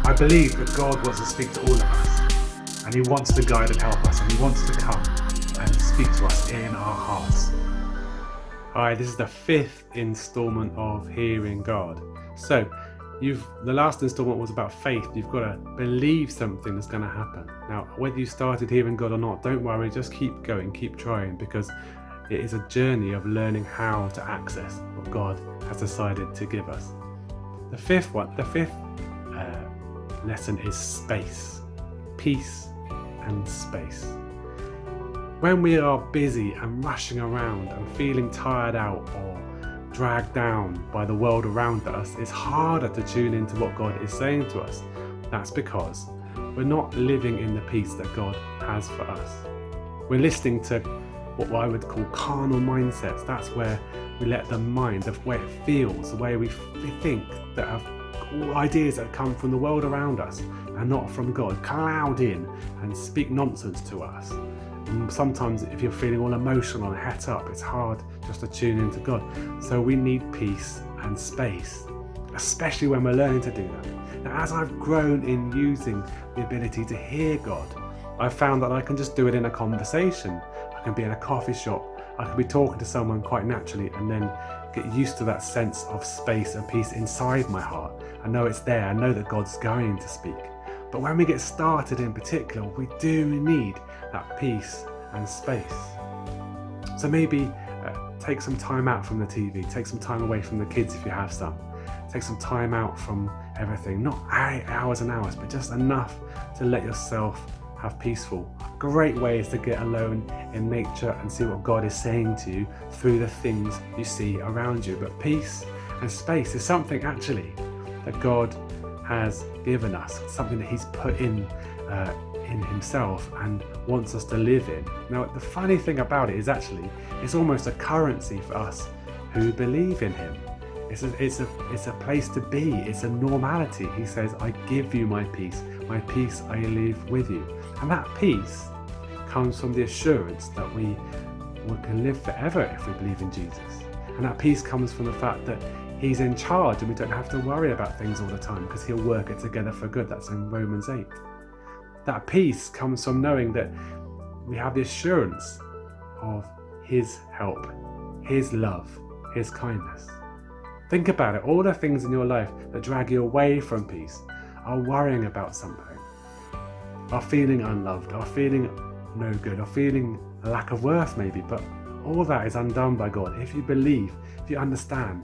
I believe that God wants to speak to all of us, and He wants to guide and help us, and He wants to come and speak to us in our hearts. Hi, this is the 5th installment of Hearing God. So, the last installment was about faith. You've got to believe something is going to happen. Now, whether you started hearing God or not, don't worry, just keep going, keep trying, because it is a journey of learning how to access what God has decided to give us. The fifth lesson is space, peace and space. When we are busy and rushing around and feeling tired out or dragged down by the world around us, it's harder to tune into what God is saying to us. That's because we're not living in the peace that God has for us. We're listening to what I would call carnal mindsets. That's where we let the mind, the way it feels, the way we think, that have all ideas that come from the world around us and not from God, cloud in and speak nonsense to us. And sometimes if you're feeling all emotional and het up, it's hard just to tune into God. So we need peace and space, especially when we're learning to do that. Now, as I've grown in using the ability to hear God, I've found that I can just do it in a conversation. I can be in a coffee shop, I can be talking to someone quite naturally, and then get used to that sense of space and peace inside my heart. I know it's there, I know that God's going to speak. But when we get started in particular, we do need that peace and space. So maybe take some time out from the TV, take some time away from the kids if you have some. Take some time out from everything, not hours and hours, but just enough to let yourself have peaceful. Great ways to get alone in nature and see what God is saying to you through the things you see around you. But peace and space is something actually that God has given us, something that He's put in Himself and wants us to live in. Now, the funny thing about it is actually it's almost a currency for us who believe in Him. It's a place to be. It's a normality. He says, I give you my peace I leave with you. And that peace comes from the assurance that we can live forever if we believe in Jesus. And that peace comes from the fact that He's in charge and we don't have to worry about things all the time because He'll work it together for good. That's in Romans 8. That peace comes from knowing that we have the assurance of His help, His love, His kindness. Think about it. All the things in your life that drag you away from peace are worrying about something, are feeling unloved, are feeling no good, are feeling a lack of worth maybe, but all that is undone by God. If you believe, if you understand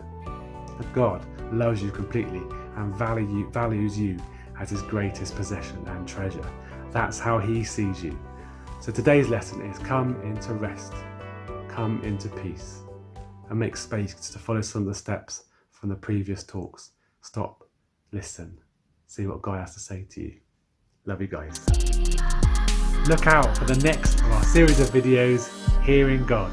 that God loves you completely and values you as His greatest possession and treasure. That's how He sees you. So today's lesson is come into rest, come into peace, and make space to follow some of the steps from the previous talks. Stop, listen, see what God has to say to you. Love you guys. Look out for the next of our series of videos, Hearing God.